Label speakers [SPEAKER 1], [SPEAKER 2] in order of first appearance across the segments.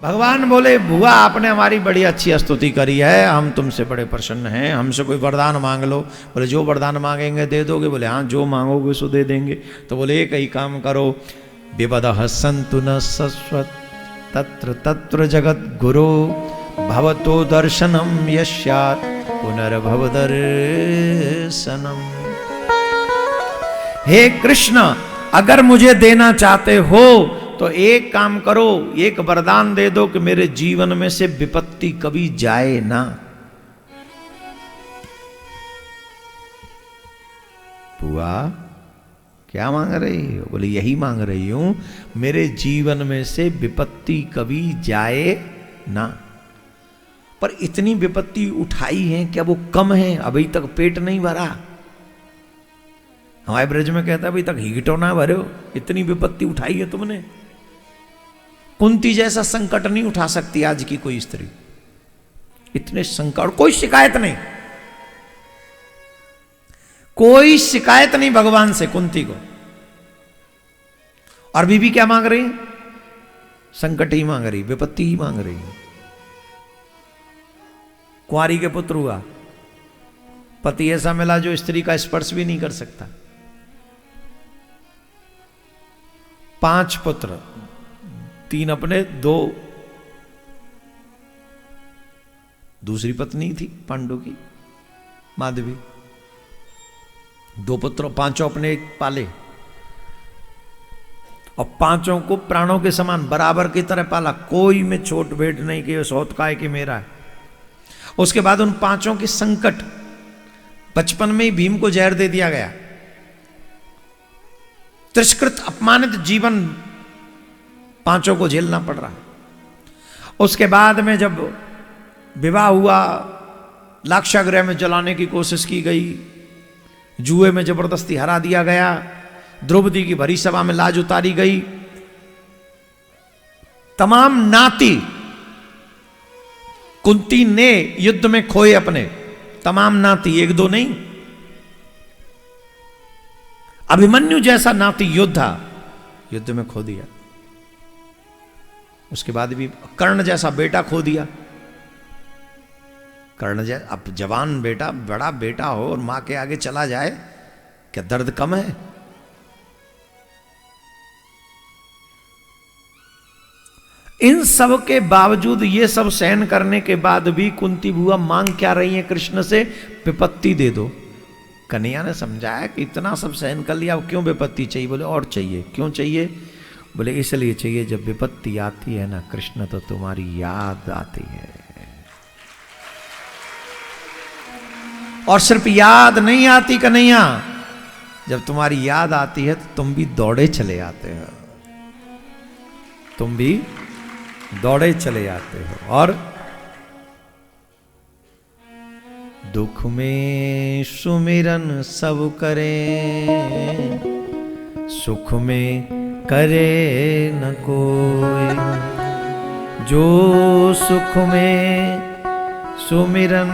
[SPEAKER 1] भगवान बोले बुआ आपने हमारी बड़ी अच्छी स्तुति करी है, हम तुमसे बड़े प्रसन्न हैं, हमसे कोई वरदान मांग लो। बोले जो वरदान मांगेंगे दे दोगे? बोले हाँ जो मांगोगे सो दे देंगे। तो बोले एक ही काम करो, विपदः सन्तु न शश्वत् तत्र तत्र जगत गुरु भवतो दर्शनम यस्यात् पुनर्भव दर्शनम। हे कृष्ण अगर मुझे देना चाहते हो तो एक काम करो, एक वरदान दे दो कि मेरे जीवन में से विपत्ति कभी जाए ना। बुआ क्या मांग रही हो? बोले यही मांग रही हूं, मेरे जीवन में से विपत्ति कभी जाए ना। पर इतनी विपत्ति उठाई है, क्या वो कम है? अभी तक पेट नहीं भरा। हमारे ब्रज में कहता है अभी तक हीटो ना भरे हो, इतनी विपत्ति उठाई है तुमने। कुंती जैसा संकट नहीं उठा सकती आज की कोई स्त्री, इतने संकट। कोई शिकायत नहीं, कोई शिकायत नहीं भगवान से कुंती को। और बीबी क्या मांग रही? संकट ही मांग रही, विपत्ति ही मांग रही। कुंवारी के पुत्र हुआ, पति ऐसा मिला जो स्त्री का स्पर्श भी नहीं कर सकता। 5 पुत्र, 3 अपने, 2 दूसरी पत्नी थी पांडु की माधवी। 2 पुत्र, 5 अपने पाले और 5 को प्राणों के समान बराबर की तरह पाला। कोई में छोट भेट नहीं कि सौत का है कि मेरा है। उसके बाद उन 5 के संकट, बचपन में ही भीम को जहर दे दिया गया। तिरस्कृत अपमानित जीवन 5 को झेलना पड़ रहा। उसके बाद में जब विवाह हुआ, लाक्षागृह में जलाने की कोशिश की गई, जुए में जबरदस्ती हरा दिया गया, द्रौपदी की भरी सभा में लाज उतारी गई। तमाम नाती कुंती ने युद्ध में खोए अपने, तमाम नाती, 1-2 नहीं। अभिमन्यु जैसा नाती योद्धा युद्ध में खो दिया। उसके बाद भी कर्ण जैसा बेटा खो दिया। कर्ण जैसा, अब जवान बेटा, बड़ा बेटा हो और मां के आगे चला जाए, क्या दर्द कम है? इन सब के बावजूद, ये सब सहन करने के बाद भी कुंती बुआ मांग क्या रही है कृष्ण से? विपत्ति दे दो। कन्हैया ने समझाया कि इतना सब सहन कर लिया, अब क्यों विपत्ति चाहिए? बोले और चाहिए। क्यों चाहिए? बोले इसलिए चाहिए जब विपत्ति आती है ना कृष्ण तो तुम्हारी याद आती है। और सिर्फ याद नहीं आती कन्हैया, जब तुम्हारी याद आती है तो तुम भी दौड़े चले आते हो, तुम भी दौड़े चले आते हो। और दुख में सुमिरन सब करें, सुख में करे न कोई। जो सुख में सुमिरन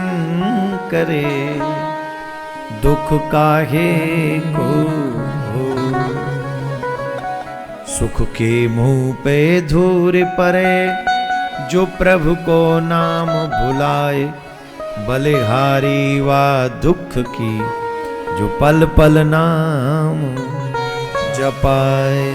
[SPEAKER 1] करे, दुख काहे को हो। सुख के मुंह पे धूर पड़े, जो प्रभु को नाम भुलाए। बलिहारी वा दुख की, जो पल पल नाम जपाए।